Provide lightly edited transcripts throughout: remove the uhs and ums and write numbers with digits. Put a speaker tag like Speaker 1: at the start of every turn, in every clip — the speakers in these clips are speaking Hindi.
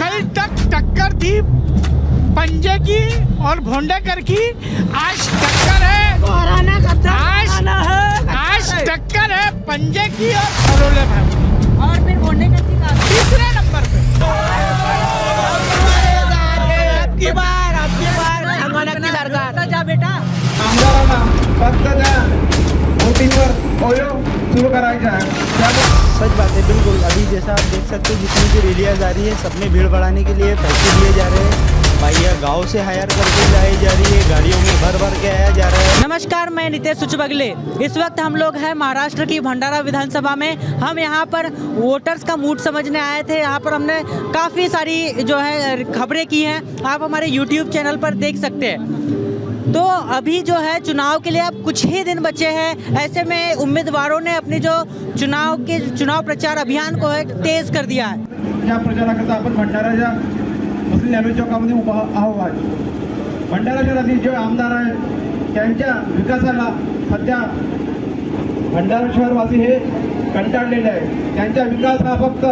Speaker 1: कल तक टक्कर थी पंजे की और भोंडेकर की, आज टक्कर है आज टक्कर है पंजे की और खरोले भाई की।
Speaker 2: और फिर भोंडेकर की कहा
Speaker 1: तीसरे नंबर पे
Speaker 2: सरकार जा बेटा।
Speaker 3: आमदारांना फक्त त्या वोटिंगवर ओयो सुरू करायचा आहे।
Speaker 4: सच बात है बिल्कुल। अभी जैसा आप देख सकते हैं जितनी भी रैलियाँ जा रही है सब में भीड़ बढ़ाने के लिए पैसे दिए जा रहे हैं। भाइया गांव से हायर करके लाई जा रही है, गाड़ियों में भर भर के आया जा रहा है।
Speaker 2: नमस्कार, मैं नितेश सुचबगले। इस वक्त हम लोग हैं महाराष्ट्र की भंडारा विधानसभा में। हम यहाँ पर वोटर्स का मूड समझने आए थे। यहाँ पर हमने काफ़ी सारी जो है खबरें की हैं, आप हमारे YouTube चैनल पर देख सकते हैं। तो अभी जो है चुनाव के लिए अब कुछ ही दिन बचे हैं। ऐसे में उम्मीदवारों ने अपनी जो चुनाव प्रचार अभियान को है तेज कर दिया है।
Speaker 3: या प्रचाराकरता आपण भंडाराच्या मुस्लिम नॅनो चौकामध्ये उभा आहोत आज। भंडारा शहरातील जे आमदार आहेत त्यांच्या विकासाला सध्या भंडारा शहरवासी हे कंटाळलेले आहेत। त्यांचा विकास हा फक्त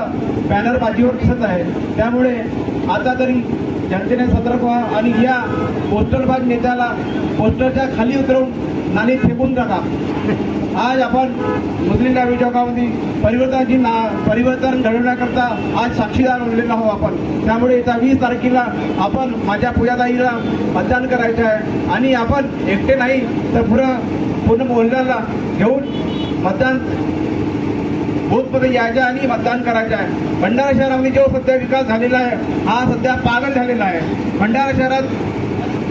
Speaker 3: बॅनरबाजीवर दिसत आहे। त्यामुळे आता तरी जनतेने सतर्क व्हा आणि या पोस्टरबाज नेत्याला पोस्टरच्या खाली उतरवून नालीत फेकून टाका। आज आपण मुस्लिम नॅनो चौकामध्ये परिवर्तन घडवण्याकरता आज साक्षीदार बनलेलो आहोत आपण। त्यामुळे येत्या 20 तारखेला आपण माझ्या पूजाताईला मतदान करायचं आहे आणि आपण एकटे नाही तर पूर्ण मोहल्ल्याला घेऊन मतदान बूथमध्ये यायचं आणि मतदान करायचं आहे। भंडारा शहरामध्ये जो सध्या विकास झालेला आहे हा सध्या पागल झालेला आहे। भंडारा शहरात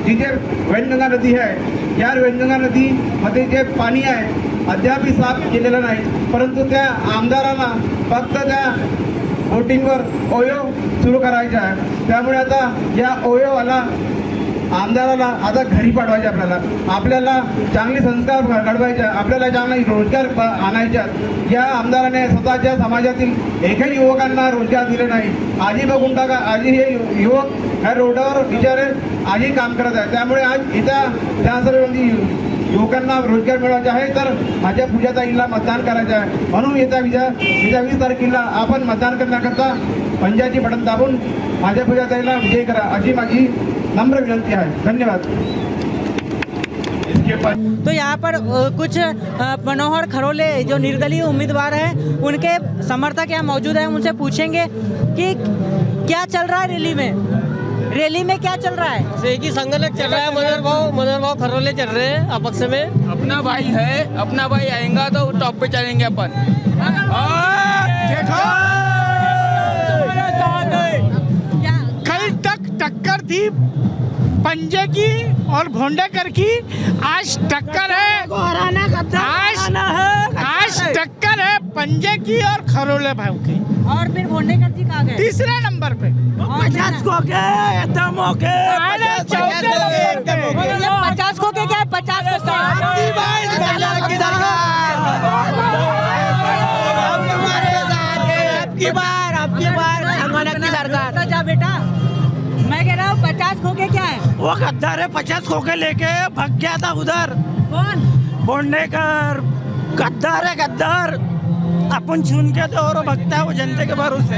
Speaker 3: जिथे वैनगंगा नदी आहे, या वैनगंगा नदीमध्ये जे पाणी आहे अद्यापही साफ केलेलं नाही, परंतु त्या आमदारांना फक्त त्या वोटिंगवर ओयो सुरू करायचा आहे। त्यामुळे आता या ओयोवाला आमदाराला आता घरी पाठवायचे। आपल्याला चांगले संस्कार घडवायचे, आपल्याला चांगला रोजगार आणायचा। या आमदाराने स्वतःच्या समाजातील एकही युवकांना रोजगार दिले नाही। आजही बघून टाका, आजही हे युवक ह्या रोडावर बिचारे आजही काम करत आहे। त्यामुळे आज इथं त्या सर्व युवकांना रोजगार मिळवायचा आहे तर माझ्या पूजाताईला मतदान करायचं आहे। म्हणून येत्या 20 तारखेला आपण मतदान करण्याकरता पंजाची बटन दाबून माझ्या पूजाताईला विजय करा अशी माझी नम्र विनंती है। धन्यवाद।
Speaker 2: तो यहाँ पर कुछ मनोहर खरोले जो निर्दलीय उम्मीदवार हैं उनके समर्थक यहाँ मौजूद हैं। उनसे पूछेंगे कि क्या चल रहा है रैली में क्या चल रहा है।
Speaker 5: सेगी संगठन चल रहा है। मनोहर भाव खरोले चल रहे हैं अपक्ष में।
Speaker 6: अपना भाई है, अपना भाई आएगा तो टॉप पे चलेंगे अपन।
Speaker 1: कल तक टक्कर थी पंजे की और भोंडेकर की, आज टक्कर है आज टक्कर है पंजे की और खरोले भाई की।
Speaker 2: और फिर भोंडेकर जी कहा गए
Speaker 1: तीसरे नंबर पे
Speaker 2: 50 को के एकदम ओके। 50 को के क्या 50 को आपकी बार सरकार जा बेटा। मैं कह रहा हूँ 50 खोखे क्या है।
Speaker 4: वो गद्दार है, 50 खोखे लेके भाग गया था उधर।
Speaker 2: कौन
Speaker 4: भोंडेकर गद्दार है, गद्दार। अपन सुन के तो और भगता है वो जनता के भरोसे।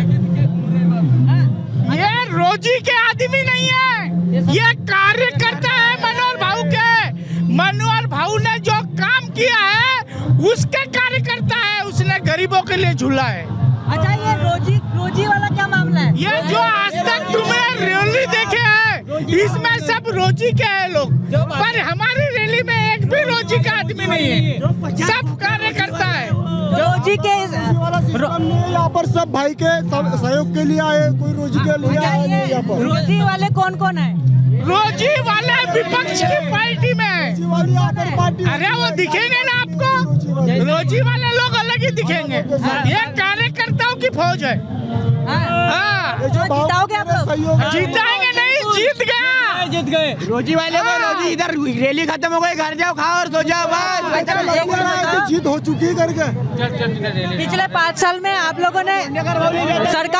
Speaker 1: ये रोजी के आदमी नहीं है, ये कार्यकर्ता है मनोहर भाऊ के। मनोहर भाऊ ने जो काम किया है उसके कार्यकर्ता है, उसने गरीबों के लिए झूला है।
Speaker 2: अच्छा, ये रोजी वाला क्या मामला है।
Speaker 1: ये जो आज तक तुमने रैली देखे हैं इसमें सब रोजी के हैं लोग, पर हमारी रैली में एक भी रोजी का आदमी नहीं है, सब कार्यकर्ता है।
Speaker 2: रोजी के
Speaker 7: यहाँ पर सब भाई के सहयोग के लिए आए, कोई रोजी के लिए आए नहीं यहाँ पर।
Speaker 2: रोजी वाले कौन कौन है।
Speaker 1: रोजी वाले विपक्ष की पार्टी में है। अरे वो दिखेंगे ना आपको, रोजी वाले लोग अलग ही दिखेंगे। ये कार्यकर्ताओं की फौज है। हाँ,
Speaker 2: जिताओगे आप लोग।
Speaker 1: जीताएंगे नहीं, जीत गया।
Speaker 5: जीत गए।
Speaker 6: रोजी वाले को रोजी, इधर रैली खत्म हो गई, घर जाओ खाओ और सो जाओ बस।
Speaker 2: अच्छा,
Speaker 7: लग
Speaker 2: एक
Speaker 7: रहा है
Speaker 2: बात
Speaker 7: कि जीत हो चुकी है करके।
Speaker 2: पिछले 5 साल में आप लोगों ने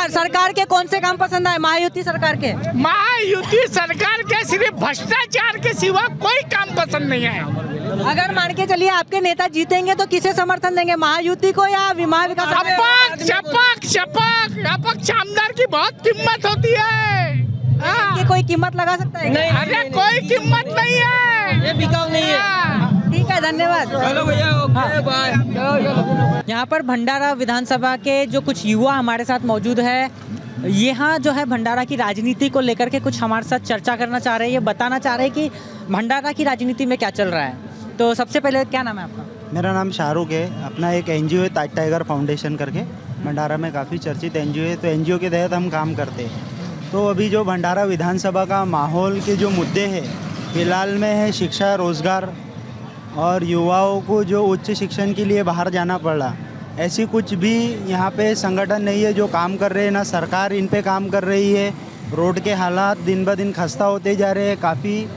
Speaker 2: सरकार के कौन से काम पसंद आए, महायुति सरकार के?
Speaker 1: महायुति सरकार के सिर्फ भ्रष्टाचार के सिवा कोई काम पसंद नहीं है।
Speaker 2: अगर मान के चलिए आपके नेता जीतेंगे तो किसे समर्थन देंगे, महायुति को या महाविकास?
Speaker 1: अपक चपक चपक अपक शानदार की बहुत कीमत होती है।
Speaker 2: की कोई कीमत लगा सकता है?
Speaker 5: नहीं,
Speaker 1: अरे कोई कीमत नहीं है,
Speaker 5: ये बिकाऊ नहीं है।
Speaker 2: ठीक है, धन्यवाद।
Speaker 5: चलो भैया, ओके बाय। चलो।
Speaker 2: यहाँ पर भंडारा विधानसभा के जो कुछ युवा हमारे साथ मौजूद है, यहाँ जो है भंडारा की राजनीति को लेकर के कुछ हमारे साथ चर्चा करना चाह रहे हैं, ये बताना चाह रहे हैं कि भंडारा की राजनीति में क्या चल रहा है। तो सबसे पहले क्या नाम है आपका?
Speaker 4: मेरा नाम शाहरुख है। अपना एक एनजीओ है टाइगर फाउंडेशन करके, भंडारा में काफ़ी चर्चित एनजीओ है। तो एनजीओ के तहत हम काम करते हैं। तो अभी जो भंडारा विधानसभा का माहौल के जो मुद्दे हैं फिलहाल में है शिक्षा, रोज़गार और युवाओं को जो उच्च शिक्षण के लिए बाहर जाना पड़ रहा, ऐसी कुछ भी यहाँ पे संगठन नहीं है जो काम कर रहे हैं, ना सरकार इन पे काम कर रही है। रोड के हालात दिन ब दिन खस्ता होते जा रहे हैं, काफ़ी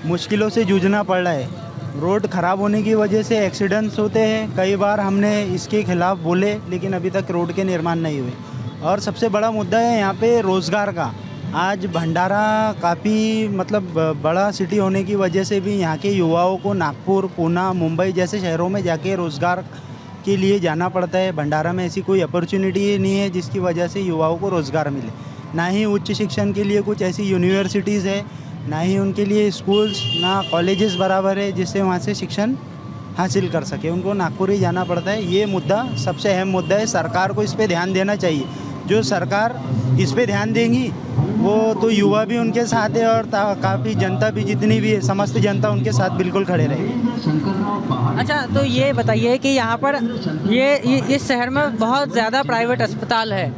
Speaker 4: मुश्किलों से जूझना पड़ रहा है। रोड ख़राब होने की वजह से एक्सीडेंट्स होते हैं। कई बार हमने इसके खिलाफ बोले लेकिन अभी तक रोड के निर्माण नहीं हुए। और सबसे बड़ा मुद्दा है यहाँ पे रोज़गार का। आज भंडारा काफ़ी मतलब बड़ा सिटी होने की वजह से भी यहाँ के युवाओं को नागपुर, पूना, मुंबई जैसे शहरों में जाके रोज़गार के लिए जाना पड़ता है। भंडारा में ऐसी कोई अपॉर्चुनिटी नहीं है जिसकी वजह से युवाओं को रोज़गार मिले। ना ही उच्च शिक्षण के लिए कुछ ऐसी यूनिवर्सिटीज़ है, ना ही उनके लिए स्कूल्स, ना कॉलेजेस बराबर है जिससे वहाँ से शिक्षण हासिल कर सके। उनको नागपुर ही जाना पड़ता है। ये मुद्दा सबसे अहम मुद्दा है। सरकार को इस पे ध्यान देना चाहिए। जो सरकार इस पे ध्यान देंगी वो तो युवा भी उनके साथ है और काफ़ी जनता भी जितनी भी है, समस्त जनता उनके साथ बिल्कुल खड़े रहेगी।
Speaker 2: अच्छा, तो ये बताइए कि यहाँ पर ये इस शहर में बहुत ज़्यादा प्राइवेट अस्पताल है,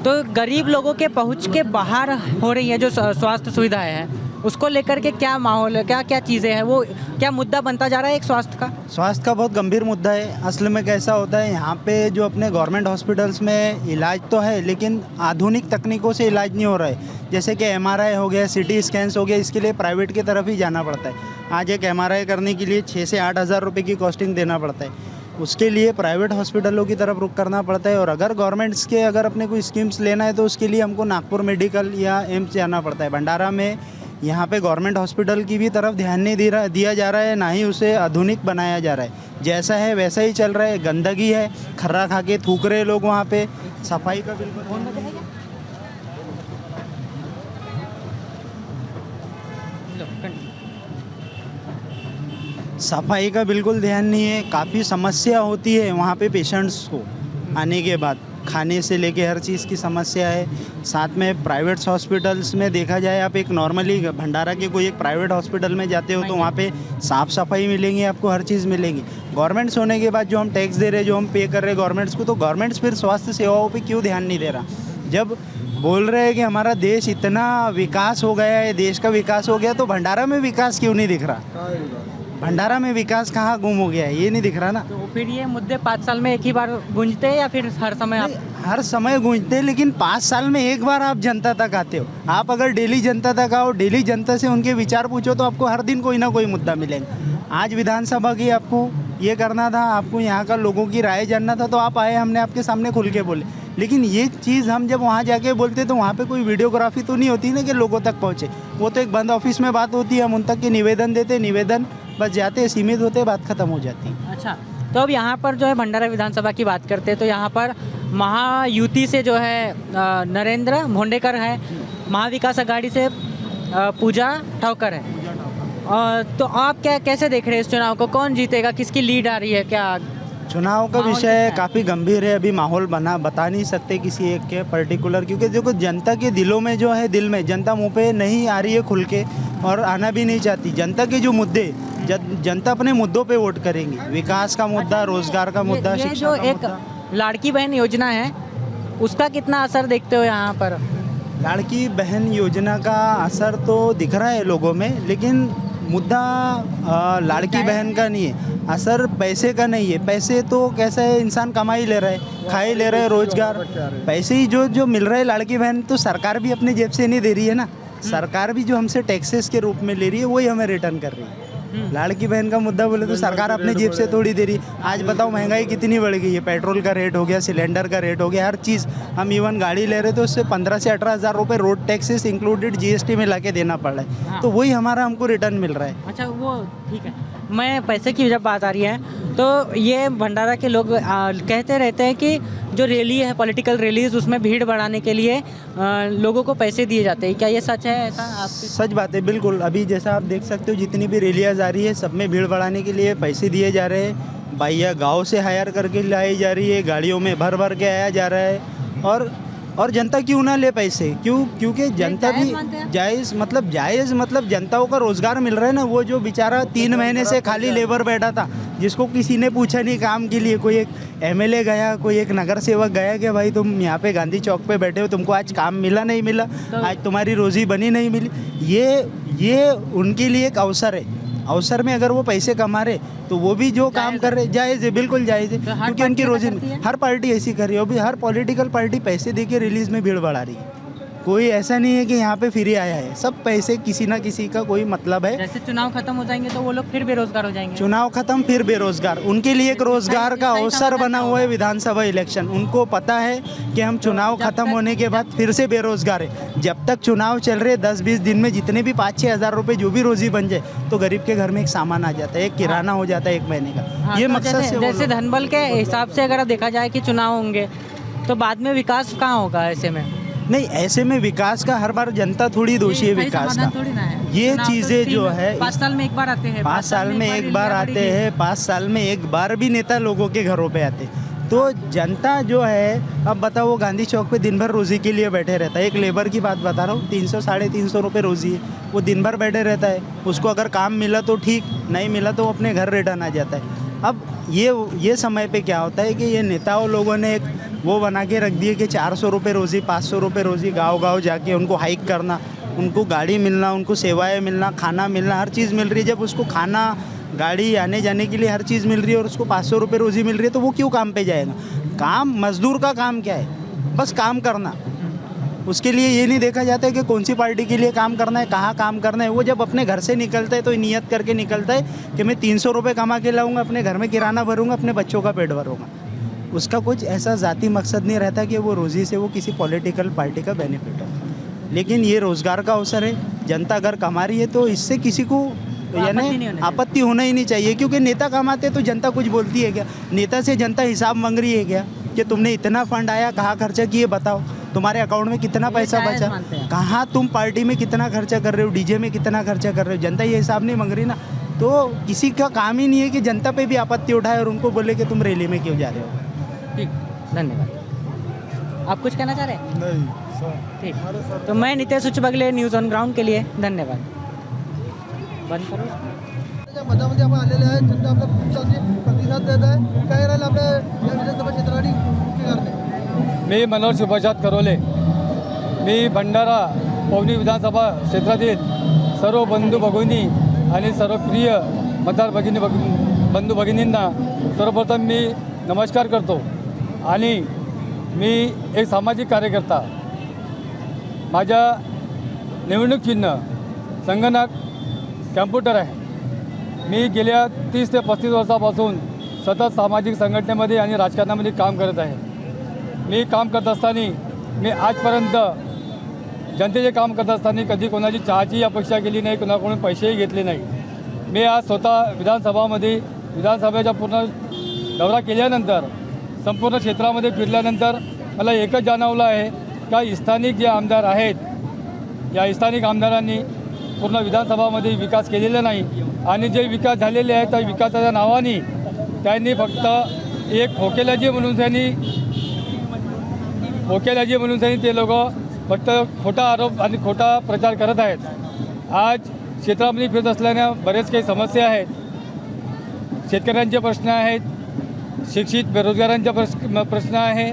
Speaker 2: तो गरीब लोगों के पहुँच के बाहर हो रही है जो स्वास्थ्य सुविधाएं हैं, उसको लेकर के क्या माहौल है, क्या क्या चीज़ें हैं, वो क्या मुद्दा बनता जा रहा है एक स्वास्थ्य का?
Speaker 4: स्वास्थ्य का बहुत गंभीर मुद्दा है। असल में कैसा होता है, यहाँ पे जो अपने गवर्नमेंट हॉस्पिटल्स में इलाज तो है लेकिन आधुनिक तकनीकों से इलाज नहीं हो रहा है। जैसे कि MRI हो गया, CT स्कैन्स हो गया, इसके लिए प्राइवेट की तरफ ही जाना पड़ता है। आज एक MRI करने के लिए 6 से 8 हज़ार रुपये की कॉस्टिंग देना पड़ता है। उसके लिए प्राइवेट हॉस्पिटलों की तरफ रुख करना पड़ता है। और अगर गवर्नमेंट्स के अगर अपने कोई स्कीम्स लेना है तो उसके लिए हमको नागपुर मेडिकल या एम्स जाना पड़ता है। भंडारा में यहाँ पे गवर्नमेंट हॉस्पिटल की भी तरफ ध्यान नहीं दिया जा रहा है, ना ही उसे आधुनिक बनाया जा रहा है। जैसा है वैसा ही चल रहा है। गंदगी है, खर्रा खा के थूक रहे लोग वहाँ पे। सफाई का बिल्कुल सफाई का बिल्कुल ध्यान नहीं है। काफ़ी समस्या होती है वहाँ पे पेशेंट्स को आने के बाद, खाने से लेके हर चीज़ की समस्या है। साथ में प्राइवेट हॉस्पिटल्स में देखा जाए, आप एक नॉर्मली भंडारा के कोई एक प्राइवेट हॉस्पिटल में जाते हो तो वहाँ पे साफ़ सफाई मिलेंगी, आपको हर चीज़ मिलेगी। गवर्नमेंट्स होने के बाद जो हम टैक्स दे रहे हैं, जो हम पे कर रहे हैं गवर्नमेंट्स को, तो गवर्नमेंट्स फिर स्वास्थ्य सेवाओं पे क्यों ध्यान नहीं दे रहा? जब बोल रहे हैं कि हमारा देश इतना विकास हो गया है, देश का विकास हो गया, तो भंडारा में विकास क्यों नहीं दिख रहा? भंडारा में विकास कहाँ गुम हो गया है, ये नहीं दिख रहा ना।
Speaker 2: तो फिर ये मुद्दे 5 साल में एक ही बार गूंजते हैं या फिर हर समय आप?
Speaker 4: हर समय गूंजते हैं, लेकिन 5 साल में एक बार आप जनता तक आते हो। आप अगर डेली जनता तक आओ, डेली जनता से उनके विचार पूछो, तो आपको हर दिन कोई ना कोई मुद्दा मिलेगा। आज विधानसभा की आपको ये करना था, आपको यहाँ का लोगों की राय जानना था, तो आप आए, हमने आपके सामने खुल के बोले। लेकिन ये चीज़ हम जब वहाँ जाके बोलते तो वहाँ पे कोई वीडियोग्राफी तो नहीं होती ना कि लोगों तक पहुँचे। वो तो एक बंद ऑफिस में बात होती है, हम उन तक के निवेदन देते, निवेदन बस जाते, सीमित होते, बात खत्म हो जाती।
Speaker 2: अच्छा, तो अब यहाँ पर जो है भंडारा विधानसभा की बात करते हैं तो यहाँ पर महायुति से जो है नरेंद्र भोंडेकर है, महाविकास आघाड़ी से पूजा ठाकुर है। तो आप कैसे देख रहे हैं इस चुनाव को, कौन जीतेगा, किसकी लीड आ रही है? क्या
Speaker 4: चुनाव का विषय काफ़ी गंभीर है। अभी माहौल बता नहीं सकते किसी एक के पर्टिकुलर, क्योंकि देखो जनता के दिलों में जो है, दिल में जनता मुंह पे नहीं आ रही है खुल के, और आना भी नहीं चाहती। जनता के जो मुद्दे, जनता अपने मुद्दों पे वोट करेंगी। विकास का मुद्दा, रोजगार का मुद्दा,
Speaker 2: ये
Speaker 4: शिक्षा
Speaker 2: जो
Speaker 4: का
Speaker 2: एक
Speaker 4: मुद्दा।
Speaker 2: लाड़की बहन योजना है उसका कितना असर देखते हो यहाँ पर?
Speaker 4: लाड़की बहन योजना का असर तो दिख रहा है लोगों में, लेकिन मुद्दा लाड़की बहन का नहीं है, असर पैसे का नहीं है। पैसे तो कैसा है, इंसान कमा ही ले रहा है, खा ही ले रहा है, रोजगार पैसे ही जो मिल रहा है। लाड़की बहन तो सरकार भी अपनी जेब से नहीं दे रही है ना, सरकार भी जो हमसे टैक्सेस के रूप में ले रही है वही हमें रिटर्न कर रही है। लाड़की बहन का मुद्दा बोले तो सरकार अपने जेब से थोड़ी दे रही। आज बताओ महंगाई कितनी बढ़ गई है, पेट्रोल का रेट हो गया, सिलेंडर का रेट हो गया, हर चीज़। हम इवन गाड़ी ले रहे तो उससे 15 से 18 हज़ार रुपये रोड टैक्सेस इंक्लूडेड GST में लाके देना पड़ रहा है।
Speaker 2: हाँ।
Speaker 4: तो वही हमारा हमको रिटर्न मिल रहा है।
Speaker 2: अच्छा वो ठीक है, मैं पैसे की जब बात आ रही है तो ये भंडारा के लोग कहते रहते हैं कि जो रैली है पॉलिटिकल रैलीज उसमें भीड़ बढ़ाने के लिए लोगों को पैसे दिए जाते हैं, क्या ये सच है? ऐसा आपके
Speaker 4: सच बात है, बिल्कुल। अभी जैसा आप देख सकते हो जितनी भी रैलियाँ जा रही है सब में भीड़ बढ़ाने के लिए पैसे दिए जा रहे हैं। बाइया गांव से हायर करके लाई जा रही है, गाड़ियों में भर भर के आया जा रहा है। और जनता क्यों ना ले पैसे? क्योंकि जनता भी जायज़ मतलब जनताओं का रोज़गार मिल रहा है ना। वो जो बेचारा 3 महीने से खाली लेबर बैठा था, जिसको किसी ने पूछा नहीं काम के लिए, कोई एक MLA गया, कोई एक नगर सेवक गया कि भाई तुम यहाँ पे गांधी चौक पे बैठे हो, तुमको आज काम मिला नहीं मिला, आज तुम्हारी रोज़ी बनी नहीं मिली। ये उनके लिए एक अवसर है। अवसर में अगर वो पैसे कमा रहे तो वो भी जो काम कर रहे जायज़ है, बिल्कुल जायज़ है। क्योंकि उनकी रोजी हर पार्टी ऐसी कर रही है। अभी हर पॉलिटिकल पार्टी पैसे दे के रिलीज़ में भीड़ बढ़ा रही है। कोई ऐसा नहीं है कि यहाँ पे फ्री आया है, सब पैसे किसी ना किसी का कोई मतलब है।
Speaker 2: जैसे चुनाव खत्म हो जाएंगे तो वो लोग फिर बेरोजगार हो जाएंगे।
Speaker 4: चुनाव खत्म फिर बेरोजगार, उनके लिए एक रोजगार का अवसर बना हुआ है विधानसभा इलेक्शन। उनको पता है कि हम चुनाव खत्म होने के बाद फिर से बेरोजगार है। जब तक चुनाव चल रहे 10-20 दिन में जितने भी 5-6 हज़ार रुपये जो भी रोजी बन जाए तो गरीब के घर में एक सामान आ जाता है, एक किराना हो जाता है 1 महीने का। ये
Speaker 2: तो
Speaker 4: मकसद से
Speaker 2: जैसे धनबल के हिसाब से अगर देखा जाए कि चुनाव होंगे तो बाद में विकास कहाँ होगा? ऐसे में
Speaker 4: नहीं, ऐसे में विकास का हर बार जनता थोड़ी दोषी है विकास का। ये चीज़ें जो है
Speaker 2: 5 साल में एक बार आते हैं,
Speaker 4: 5 साल में एक बार आते हैं, 5 साल में एक बार भी नेता लोगों के घरों पे आते। तो जनता जो है, अब बताओ वो गांधी चौक पे दिन भर रोज़ी के लिए बैठे रहता है। एक लेबर की बात बता रहा हूँ, 300-350 रुपये रोज़ी है, वो दिन भर बैठे रहता है। उसको अगर काम मिला तो ठीक, नहीं मिला तो वो अपने घर रिटर्न आ जाता है। अब ये समय पे क्या होता है कि ये नेताओं लोगों ने एक वो बना के रख दिए कि 400 रुपये रोज़ी, 500 रुपये रोज़ी, गाँव जाके उनको हाइक करना, उनको गाड़ी मिलना, उनको सेवाएं मिलना, खाना मिलना, हर चीज़ मिल रही है। जब उसको खाना, गाड़ी, आने जाने के लिए हर चीज़ मिल रही है और उसको 500 रुपये रोज़ी मिल रही है तो वो क्यों काम पे जाएगा? काम, मजदूर का काम क्या है? बस काम करना। उसके लिए ये नहीं देखा जाता है कि कौन सी पार्टी के लिए काम करना है, कहाँ काम करना है। वो जब अपने घर से निकलता है तो नियत करके निकलता है कि मैं 300 रुपये कमा के लाऊंगा, अपने घर में किराना भरूंगा, अपने बच्चों का पेट भरूंगा। उसका कुछ ऐसा ज़ाती मकसद नहीं रहता कि वो रोज़ी से वो किसी पॉलिटिकल पार्टी का बेनिफिट हो। लेकिन ये रोज़गार का अवसर है, जनता अगर कमा रही है तो इससे किसी को यानी आपत्ति होना ही नहीं चाहिए। क्योंकि नेता कमाते तो जनता कुछ बोलती है क्या? नेता से जनता हिसाब मांग रही है क्या कि तुमने इतना फंड आया, कहाँ खर्चा किए, बताओ तुम्हारे अकाउंट में कितना पैसा बचा, कहाँ तुम पार्टी में कितना खर्चा कर रहे हो, डीजे में कितना खर्चा कर रहे हो। जनता ये हिसाब नहीं मांग रही ना। तो किसी का काम ही नहीं है कि जनता पे भी आपत्ति उठाए और उनको बोले कि तुम रैली में क्यों जा रहे हो।
Speaker 2: ठीक, धन्यवाद। आप कुछ कहना चाह रहे हैं?
Speaker 7: नहीं
Speaker 2: ठीक, तो मैं नितेश उच्च बगले, न्यूज़ ऑन ग्राउंड के लिए धन्यवाद। बंद करो।
Speaker 7: मधामध्ये आपण आलेले आहे, जनता आपला खूप चांगली प्रतिसाद देत आहे. काय राहिलं आपल्या या विधानसभा क्षेत्रासाठी मुख्य कारणे?
Speaker 8: मी मनोहर शिवप्रसाद करोले. मी भंडारा पवनी विधानसभा क्षेत्रातील सर्व बंधू भगिनी आणि सर्व प्रिय मतदार बंधू भगिनींना सर्वप्रथम मी नमस्कार करतो. आणि मी एक सामाजिक कार्यकर्ता. माझ्या निवडणूक चिन्ह संगणक कॅम्प्युटर आहे. मी गेल्या 30 ते 35 वर्षापासून सतत सामाजिक संघटनेमध्ये आणि राजकारणामध्ये काम करत आहे. मी काम करत असताना मी आजपर्यंत जनतेचे काम करत असताना कधी कोणाची चहाची अपेक्षा केली नाही, कोणाकडून पैसेही घेतले नाही. मी आज स्वतः विधानसभेचा पूर्ण दौरा केल्यानंतर संपूर्ण क्षेत्रामध्ये फिरल्यानंतर मला एकच जाणवलं आहे का स्थानिक जे आमदार आहेत, या स्थानिक आमदारांनी पूर्ण विधानसभामध्ये विकास केलेला नाही. आणि जे विकास झालेले आहेत त्या विकासाच्या नावाने त्यांनी फक्त एक खोकेलाजी म्हणून ते लोक फक्त खोटा आरोप आणि खोटा प्रचार करत आहेत. आज क्षेत्रामध्ये फिरत असल्यानं बरेच काही समस्या आहेत. शेतकऱ्यांचे प्रश्न आहेत, शिक्षित बेरोजगारांचे प्रश्न आहे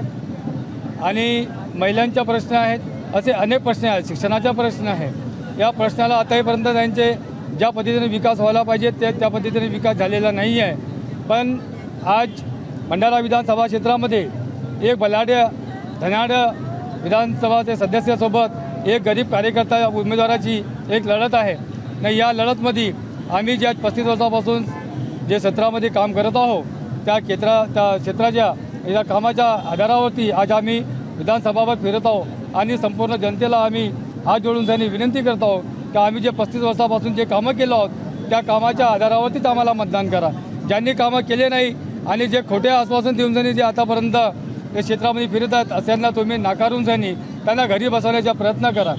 Speaker 8: आणि महिलांचा प्रश्न आहेत. असे अनेक प्रश्न आहेत. शिक्षणाचा प्रश्न आहे. या प्रश्नाला आतापर्यंत त्यांचे ज्या पद्धतीने विकास व्हायला पाहिजे त्या पद्धतीने विकास झालेला नाही आहे. पण आज भंडारा विधानसभा क्षेत्रामध्ये एक बलाढ्य धनाढ्य विधानसभाचे सदस्यासोबत एक गरीब कार्यकर्ता उमेदवाराची एक लढत आहे आणि या लढतमध्ये आम्ही ज्या 35 वर्षापासून जे क्षेत्रामध्ये काम करत आहोत त्या क्षेत्राच्या या कामाच्या आधारावरती आज आम्ही विधानसभावर फिरत आहोत आणि संपूर्ण जनतेला आम्ही हात जोडून त्यांनी विनंती करत आहोत की आम्ही जे 35 वर्षापासून जे कामं केलं आहोत त्या कामाच्या आधारावरतीच आम्हाला मतदान करा. ज्यांनी कामं केले नाही आणि जे खोटे आश्वासन देऊन त्यांनी जे आतापर्यंत या क्षेत्रामध्ये फिरत आहेत अशांना तुम्ही नाकारून त्यांना घरी बसवण्याचा प्रयत्न करा.